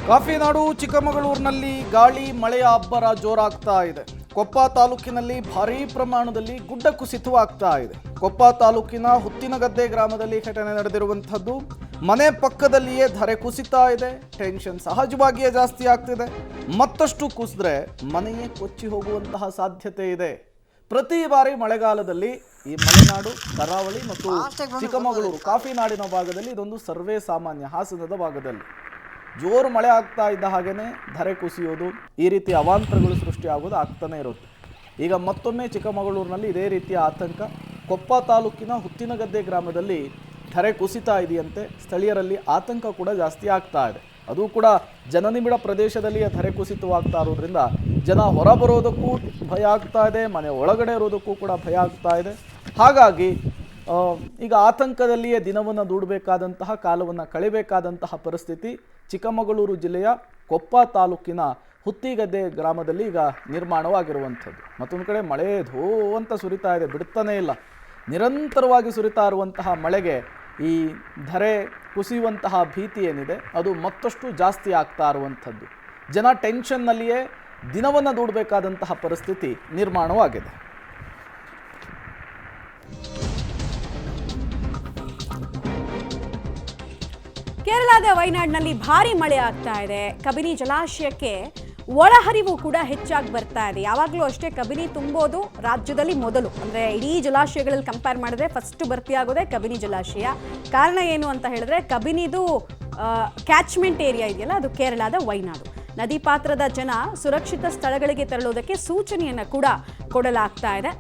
ಕಾಫಿನಾಡು ಚಿಕ್ಕಮಗಳೂರಿನಲ್ಲಿ ಗಾಳಿ ಮಳೆಯ ಅಬ್ಬರ ಜೋರಾಗ್ತಾ ಇದೆ. ಕೊಪ್ಪ ತಾಲೂಕಿನಲ್ಲಿ ಭಾರೀ ಪ್ರಮಾಣದಲ್ಲಿ ಗುಡ್ಡ ಕುಸಿತವಾಗ್ತಾ ಇದೆ. ಕೊಪ್ಪ ತಾಲೂಕಿನ ಹುತ್ತಿನಗದ್ದೆ ಗ್ರಾಮದಲ್ಲಿ ಘಟನೆ ನಡೆದಿರುವಂಥದ್ದು. ಮನೆ ಪಕ್ಕದಲ್ಲಿಯೇ ಧರೆ ಕುಸಿತಾ ಇದೆ. ಟೆನ್ಷನ್ ಸಹಜವಾಗಿಯೇ ಜಾಸ್ತಿ ಆಗ್ತಿದೆ. ಮತ್ತಷ್ಟು ಕುಸಿದ್ರೆ ಮನೆಯೇ ಕೊಚ್ಚಿ ಹೋಗುವಂತಹ ಸಾಧ್ಯತೆ ಇದೆ. ಪ್ರತಿ ಬಾರಿ ಮಳೆಗಾಲದಲ್ಲಿ ಈ ಮಲೆನಾಡು, ಕರಾವಳಿ ಮತ್ತು ಚಿಕ್ಕಮಗಳೂರು ಕಾಫಿನಾಡಿನ ಭಾಗದಲ್ಲಿ ಇದೊಂದು ಸರ್ವೇ ಸಾಮಾನ್ಯ. ಹಾಸನದ ಭಾಗದಲ್ಲಿ ಜೋರು ಮಳೆ ಆಗ್ತಾ ಇದ್ದ ಹಾಗೆಯೇ ಧರೆ ಕುಸಿಯೋದು, ಈ ರೀತಿಯ ಅವಾಂತರಗಳು ಸೃಷ್ಟಿಯಾಗೋದು ಆಗ್ತಾನೆ ಇರುತ್ತೆ. ಈಗ ಮತ್ತೊಮ್ಮೆ ಚಿಕ್ಕಮಗಳೂರಿನಲ್ಲಿ ಇದೇ ರೀತಿಯ ಆತಂಕ. ಕೊಪ್ಪ ತಾಲೂಕಿನ ಹುತ್ತಿನಗದ್ದೆ ಗ್ರಾಮದಲ್ಲಿ ಧರೆ ಕುಸಿತಾ ಇದೆಯಂತೆ. ಸ್ಥಳೀಯರಲ್ಲಿ ಆತಂಕ ಕೂಡ ಜಾಸ್ತಿ ಆಗ್ತಾ ಇದೆ. ಅದು ಕೂಡ ಜನನಿಬಿಡ ಪ್ರದೇಶದಲ್ಲಿ ಧರೆ ಕುಸಿತವಾಗ್ತಾ ಇರೋದ್ರಿಂದ ಜನ ಹೊರ ಬರೋದಕ್ಕೂ ಭಯ ಆಗ್ತಾ ಇದೆ, ಮನೆ ಒಳಗಡೆ ಇರೋದಕ್ಕೂ ಕೂಡ ಭಯ ಆಗ್ತಾ ಇದೆ. ಹಾಗಾಗಿ ಈಗ ಆತಂಕದಲ್ಲಿಯೇ ದಿನವನ್ನು ದೂಡಬೇಕಾದಂತಹ, ಕಾಲವನ್ನು ಕಳೆಯಬೇಕಾದಂತಹ ಪರಿಸ್ಥಿತಿ ಚಿಕ್ಕಮಗಳೂರು ಜಿಲ್ಲೆಯ ಕೊಪ್ಪ ತಾಲೂಕಿನ ಹುತ್ತಿಗದ್ದೆ ಗ್ರಾಮದಲ್ಲಿ ಈಗ ನಿರ್ಮಾಣವಾಗಿರುವಂಥದ್ದು. ಮತ್ತೊಂದು ಕಡೆ ಮಳೆ ಧೋ ಅಂತ ಸುರಿತಾ ಇದೆ, ಬಿಡ್ತಾನೇ ಇಲ್ಲ. ನಿರಂತರವಾಗಿ ಸುರಿತಾ ಇರುವಂತಹ ಮಳೆಗೆ ಈ ಧರೆ ಕುಸಿಯುವಂತಹ ಭೀತಿ ಏನಿದೆ ಅದು ಮತ್ತಷ್ಟು ಜಾಸ್ತಿ ಆಗ್ತಾ ಇರುವಂಥದ್ದು. ಜನ ಟೆನ್ಷನ್ನಲ್ಲಿಯೇ ದಿನವನ್ನು ದೂಡಬೇಕಾದಂತಹ ಪರಿಸ್ಥಿತಿ ನಿರ್ಮಾಣವಾಗಿದೆ. ಕೇರಳದ ವಯನಾಡಿನಲ್ಲಿ ಭಾರಿ ಮಳೆ ಆಗ್ತಾ ಇದೆ. ಕಬಿನಿ ಜಲಾಶಯಕ್ಕೆ ಒಳಹರಿವು ಕೂಡ ಹೆಚ್ಚಾಗಿ ಬರ್ತಾ ಇದೆ. ಯಾವಾಗಲೂ ಅಷ್ಟೇ ಕಬಿನಿ ತುಂಬೋದು ರಾಜ್ಯದಲ್ಲಿ ಮೊದಲು, ಅಂದರೆ ಇಡೀ ಜಲಾಶಯಗಳಲ್ಲಿ ಕಂಪೇರ್ ಮಾಡಿದ್ರೆ ಫಸ್ಟ್ ಭರ್ತಿಯಾಗೋದೇ ಕಬಿನಿ ಜಲಾಶಯ. ಕಾರಣ ಏನು ಅಂತ ಹೇಳಿದ್ರೆ, ಕಬಿನಿದು ಕ್ಯಾಚ್ಮೆಂಟ್ ಏರಿಯಾ ಇದೆಯಲ್ಲ, ಅದು ಕೇರಳದ ವಯನಾಡು. ನದಿ ಪಾತ್ರದ ಜನ ಸುರಕ್ಷಿತ ಸ್ಥಳಗಳಿಗೆ ತೆರಳೋದಕ್ಕೆ ಸೂಚನೆಯನ್ನು ಕೂಡ ಕೊಡಲಾಗ್ತಾ ಇದೆ.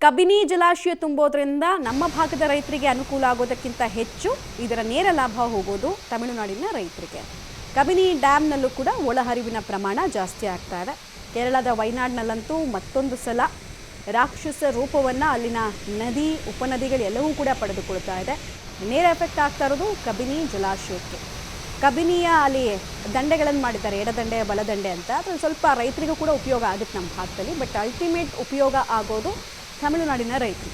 ಕಬಿನಿ ಜಲಾಶಯ ತುಂಬೋದ್ರಿಂದ ನಮ್ಮ ಭಾಗದ ರೈತರಿಗೆ ಅನುಕೂಲ ಆಗೋದಕ್ಕಿಂತ ಹೆಚ್ಚು ಇದರ ನೇರ ಲಾಭ ಹೋಗೋದು ತಮಿಳುನಾಡಿನ ರೈತರಿಗೆ. ಕಬಿನಿ ಡ್ಯಾಮ್ನಲ್ಲೂ ಕೂಡ ಒಳಹರಿವಿನ ಪ್ರಮಾಣ ಜಾಸ್ತಿ ಆಗ್ತಾ ಇದೆ. ಕೇರಳದ ವಯನಾಡಿನಲ್ಲಂತೂ ಮತ್ತೊಂದು ಸಲ ರಾಕ್ಷಸ ರೂಪವನ್ನು ಅಲ್ಲಿನ ನದಿ, ಉಪನದಿಗಳೆಲ್ಲವೂ ಕೂಡ ಪಡೆದುಕೊಳ್ತಾ ಇದೆ. ನೇರ ಎಫೆಕ್ಟ್ ಆಗ್ತಾ ಇರೋದು ಕಬಿನಿ ಜಲಾಶಯಕ್ಕೆ. ಕಬಿನಿಯ ಅಲ್ಲಿ ದಂಡೆಗಳನ್ನು ಮಾಡಿದ್ದಾರೆ, ಎಡದಂಡೆ ಬಲದಂಡೆ ಅಂತ. ಅದ್ರಲ್ಲಿ ಸ್ವಲ್ಪ ರೈತರಿಗೂ ಕೂಡ ಉಪಯೋಗ ಆಗುತ್ತೆ ನಮ್ಮ ಭಾಗದಲ್ಲಿ. ಬಟ್ ಅಲ್ಟಿಮೇಟ್ ಉಪಯೋಗ ಆಗೋದು ತಮಿಳುನಾಡಿನ ರೈತರು.